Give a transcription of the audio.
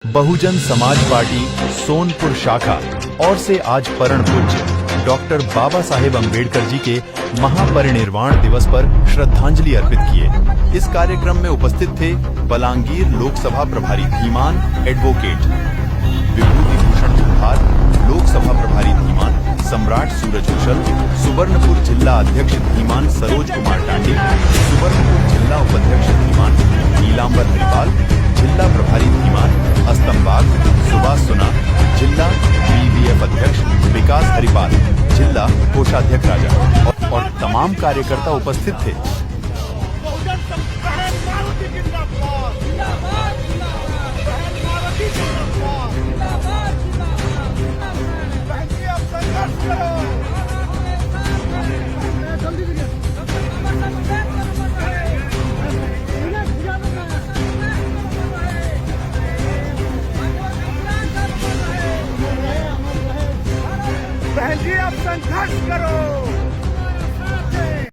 Bahujan Samaj party Sonpur शाखा और से आज परम पूज्य डॉक्टर बाबा साहेब अम्बेडकर जी के महापरिनिर्वाण दिवस पर श्रद्धांजलि अर्पित किए। इस कार्यक्रम में उपस्थित थे बलांगीर लोकसभा प्रभारी धीमान एडवोकेट, विभूति भूषण कुहार लोकसभा प्रभारी धीमान सम्राट सूरज कुशल, सुवर्णपुर जिला अध्यक्ष धीमान सरोज कुमार टांडी, सुवर्णपुर जिला उपाध्यक्ष धीमान नीलांबर हरिपाल, जिला प्रभारी धीमान अस्तंबाग सुभाष सुना, जिला बीवीएफ अध्यक्ष विकास हरिपाल, जिला कोषाध्यक्ष राजा और तमाम कार्यकर्ता उपस्थित थे। बहन जी, अब संघर्ष करो।